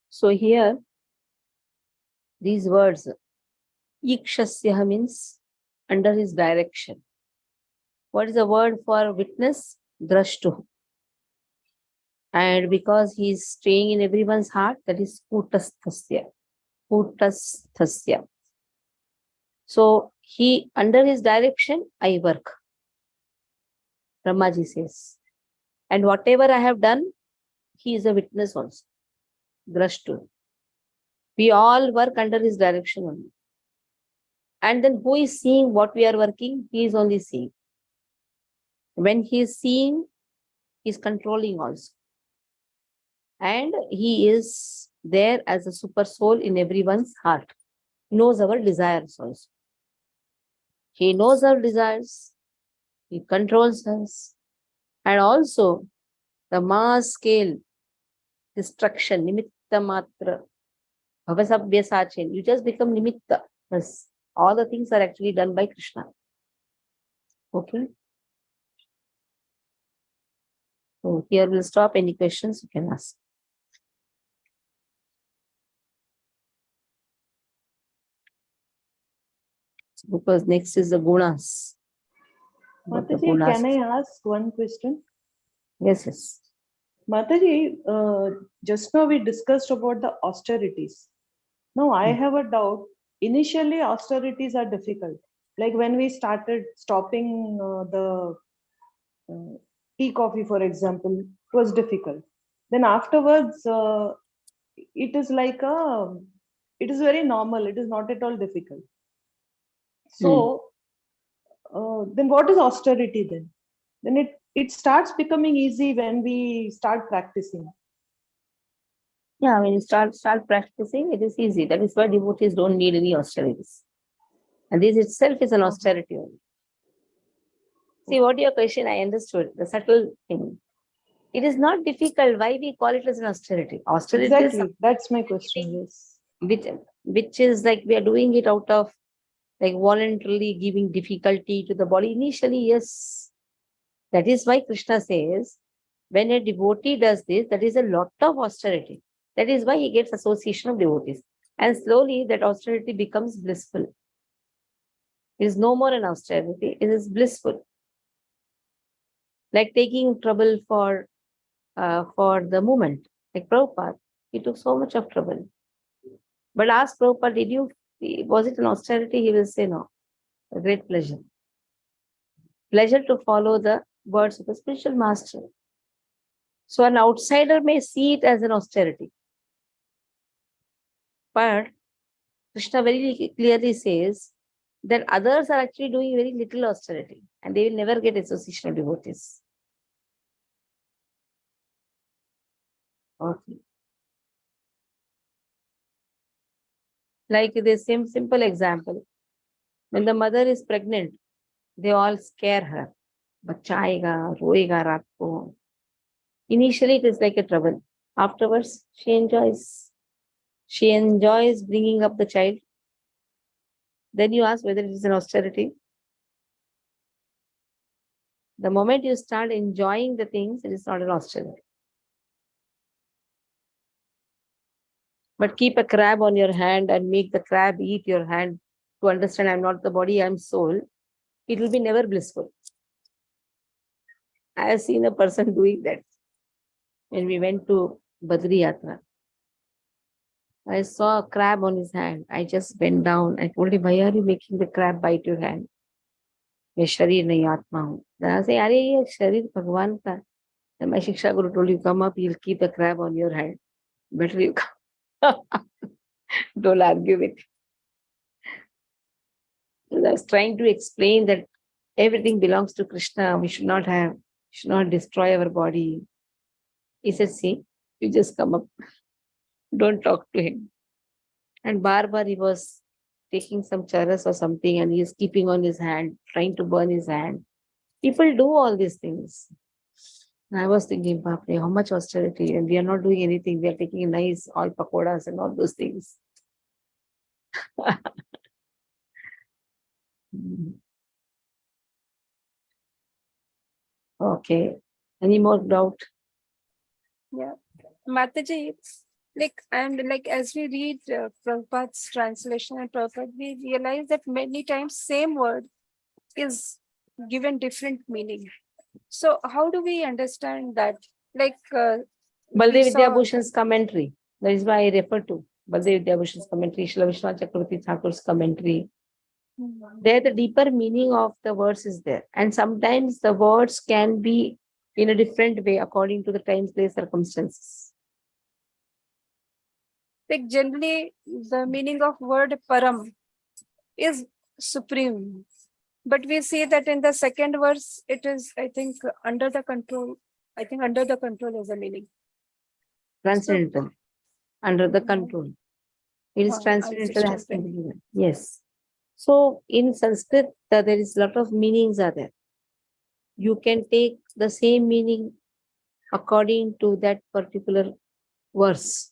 So here, these words, Ikshasyaha means under his direction. What is the word for witness? Drashtu. And because he is staying in everyone's heart, that is Kutasthasya. Kutasthasya. So he, under his direction, I work. Brahmaji says. And whatever I have done, he is a witness also. Drashtu. We all work under his direction only. And then who is seeing what we are working? He is only seeing. When he is seeing, he is controlling also. And he is there as a super soul in everyone's heart. He knows our desires also. He knows our desires. He controls us. And also the mass scale destruction, nimitta matra, bhavasabhyasachin. You just become nimitta. Yes. All the things are actually done by Krishna. Okay. So here we'll stop. Any questions you can ask. Because next is the gunas. Mataji, can I ask one question? Yes, yes. Mataji, just now we discussed about the austerities. Now I have a doubt. Initially, austerities are difficult. Like when we started stopping the tea, coffee, for example, it was difficult. Then afterwards, it is like it is very normal. It is not at all difficult. So then what is austerity then? Then it starts becoming easy when we start practicing. Yeah, when you start practicing, it is easy. That is why devotees don't need any austerities. And this itself is an austerity only. See, what your question, I understood, the subtle thing. It is not difficult. Why we call it as an austerity? Austerity is Exactly. That's my question. Yes. which is like we are doing it out of like voluntarily giving difficulty to the body. Initially, yes. That is why Krishna says, when a devotee does this, that is a lot of austerity. That is why he gets association of devotees. And slowly that austerity becomes blissful. It is no more an austerity, it is blissful. Like taking trouble for the movement. Like Prabhupada, he took so much of trouble. But ask Prabhupada, was it an austerity? He will say no. A great pleasure. Pleasure to follow the words of the spiritual master. So an outsider may see it as an austerity. But Krishna very clearly says that others are actually doing very little austerity and they will never get association of devotees. Okay. Like this same simple example. When the mother is pregnant, they all scare her. Bachcha aayega, roega raat ko. Initially, it is like a trouble. Afterwards, she enjoys. She enjoys bringing up the child. Then you ask whether it is an austerity. The moment you start enjoying the things, it is not an austerity. But keep a crab on your hand and make the crab eat your hand to understand I'm not the body, I'm soul. It will be never blissful. I have seen a person doing that. When we went to Badri Yatra, I saw a crab on his hand. I just bent down. I told him, why are you making the crab bite your hand? मैं शरीर नहीं आत्मा हूँ. Then I say, अरे ये शरीर भगवान का. Then my Shiksha Guru told you, come up, he'll keep a crab on your hand. Better you come. Don't argue with him. I was trying to explain that everything belongs to Krishna. We should not destroy our body. He said, see, you just come up. Don't talk to him. And bar he was taking some charas or something and he is keeping on his hand, trying to burn his hand. People do all these things. And I was thinking, Bapre, how much austerity? And we are not doing anything. We are taking nice all pakoras and all those things. Okay. Any more doubt? Yeah. Mataji, like as we read Prabhupada's translation and Prabhupada, we realize that many times same word is given different meaning. So how do we understand that? Like Baldev we saw- Vidyabhushan's commentary. That is why I refer to Baldev Vidyabhushan's commentary, Srila Vishwanath Chakravarti Thakur's commentary. There, the deeper meaning of the words is there. And sometimes the words can be in a different way according to the time, place, circumstances. like generally the meaning of word param is supreme. But we see that in the second verse, it is, I think, under the control. I think under the control is the meaning. Transcendental. Under the control. It is Wow, transcendental. Has interesting. to be given. Yes. So in Sanskrit, there is a lot of meanings are there. You can take the same meaning according to that particular verse.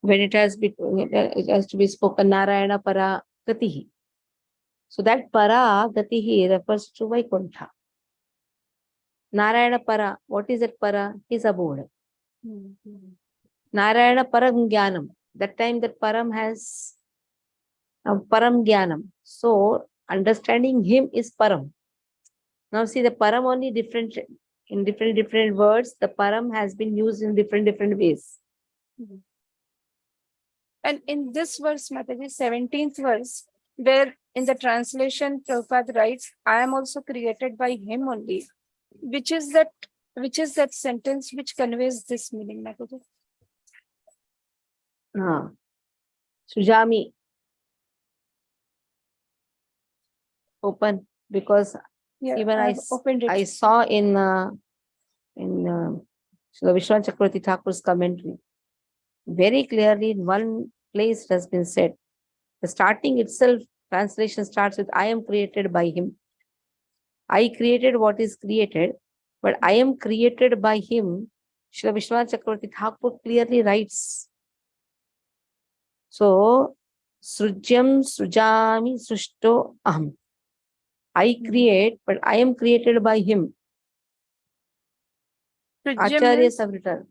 When it has to be spoken, Narayana para gatihi. So that para gatihi refers to Vaikuntha. Narayana para, what is that para? His abode. Narayana param jnanam. That time that param has param jnanam. So understanding him is param. Now see the param only different in different words. The param has been used in different ways. And in this verse, Mataji, 17th verse, where in the translation Prabhupada writes, I am also created by him only. Which is that sentence which conveys this meaning, Mataji? Sujami. Open, because Yeah, even I've opened it. I saw in Srila Vishwanath Chakravarti Thakur's commentary, very clearly in one place it has been said The starting itself, translation starts with I am created by him. I created what is created, but I am created by him. Srila Vishwanath Chakravarti Thakur clearly writes. So, Srujyam Srujami Srushto Aham. I create, but I am created by him. Srujyam Acharyas means- have written.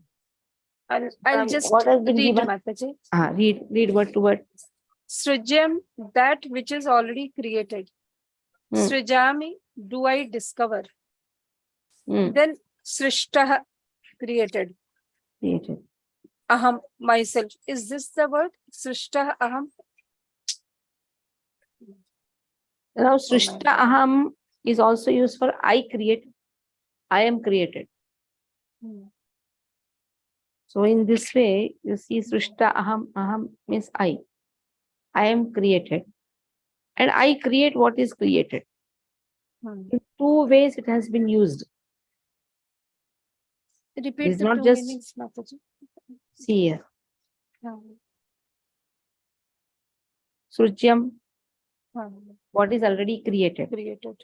I'll just what has been read, given? Mataji. Read word to word. Srujyam, that which is already created. Hmm. Srijami, do I discover? Hmm. Then Srishtaha, created. Created. Aham, myself. Is this the word? Srishtaha aham? Now, Srishta Aham is also used for I create. I am created. So, in this way, you see Srishta Aham. Aham means I. I am created. And I create what is created. In two ways it has been used. Repeat It's the not two just- meanings, Mataji. See here. Srujyam, what is already created. Created.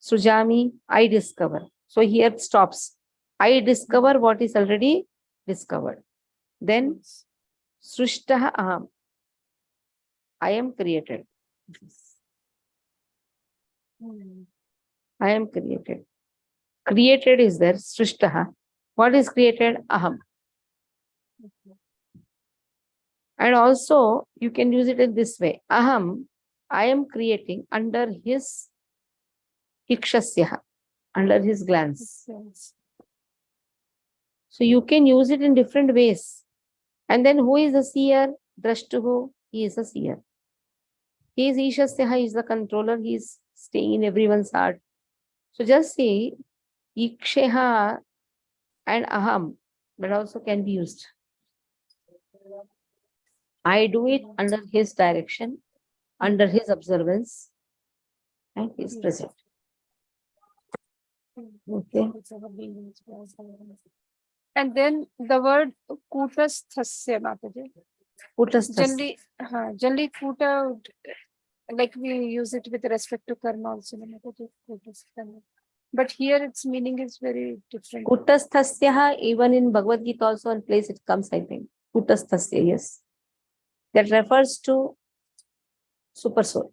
Srujami, I discover. So here it stops. I discover what is already discovered. Then Srishtaha Aham. I am created. I am created. Created is there, Srishtaha. What is created? Aham. And also, you can use it in this way. Aham, I am creating under his ikshasyaha, under his glance. So you can use it in different ways. And then who is the seer? Drashtuhu, he is a seer. He is Ishasyaha, he is the controller, he is staying in everyone's heart. So just say Iksheha and Aham, that also can be used. I do it under his direction, under his observance, and he is present. Okay. And then the word kutasthasya, Mataji. Kutasthasya. Generally kuta, like we use it with respect to karma also. Mataji, kutasthasya. But here its meaning is very different. Kutasthasya, even in Bhagavad Gita also one place it comes, I think. Kutasthasya, yes. That refers to super soul.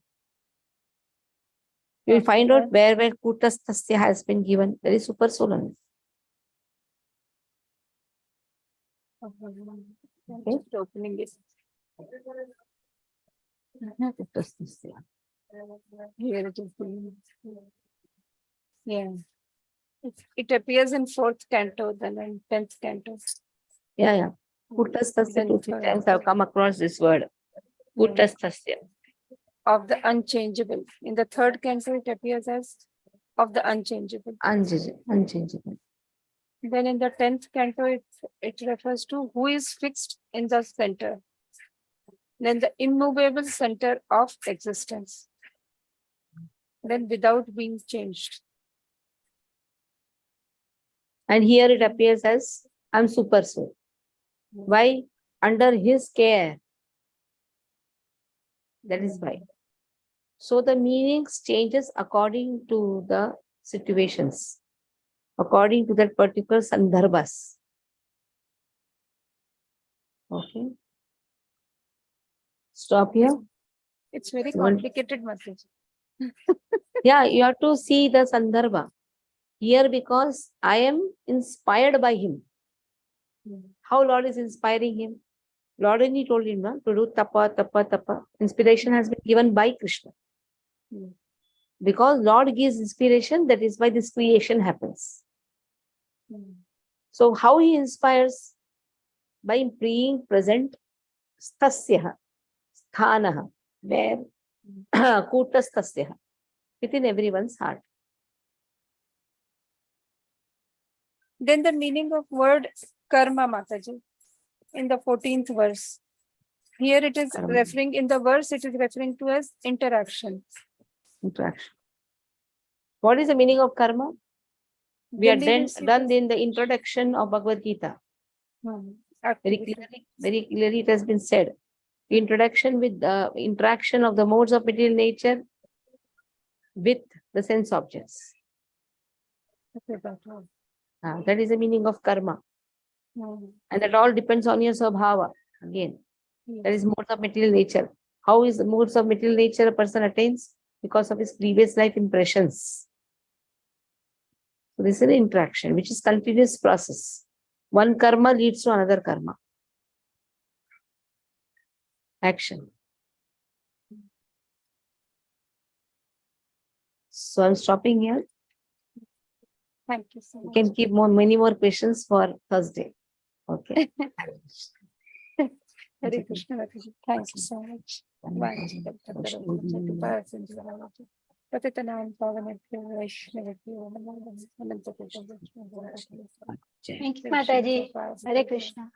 You will find out where Kutasthasya has been given. There is super soul on it. Okay. Just opening it. Kutasthasya. Here it is. Yeah. It appears in 4th canto, then in 10th canto. Yeah. Kutasthasya, Then 2-3 times I've come across this word. Kutasthasya. Of the unchangeable. In the 3rd canto, it appears as of the unchangeable. Unchangeable. Then in the 10th canto, it refers to who is fixed in the center. Then the immovable center of existence. Then without being changed. And here it appears as I'm super soul. Why? Under his care. That is why. So the meanings changes according to the situations, according to that particular sandarbhas. Okay. Stop here. It's very complicated message. Yeah, you have to see the sandarbha. Here because I am inspired by him. How Lord is inspiring him? Lord only told him to do tapa, tapa, tapa. Inspiration has been given by Krishna. Because Lord gives inspiration, that is why this creation happens. So how he inspires? By being present, stasyaha, sthanaha, where kutasthasyaha, within everyone's heart. Then the meaning of word karma, Mataji, in the 14th verse. Here it is Karma. referring, in the verse, it is referring to as interaction. Interaction. What is the meaning of karma? We are Generally, done in the introduction of Bhagavad Gita. Very clearly it has been said. Introduction with the interaction of the modes of material nature with the sense objects. Okay, Bhakti. That is the meaning of karma. Mm. And that all depends on your swabhava. Again, that Yes. is modes of material nature. How is the modes of material nature a person attains? Because of his previous life impressions. So this is an interaction, which is continuous process. One karma leads to another karma. Action. So I'm stopping here. Thank you so You much. can keep many more questions for Thursday. Okay. Hare Krishna, Bhakti. Thank you so much. पतितनां पावनेभ्यो वैष्णवेभ्यो नमो नमः। Thank you, Mataji. Hare Krishna.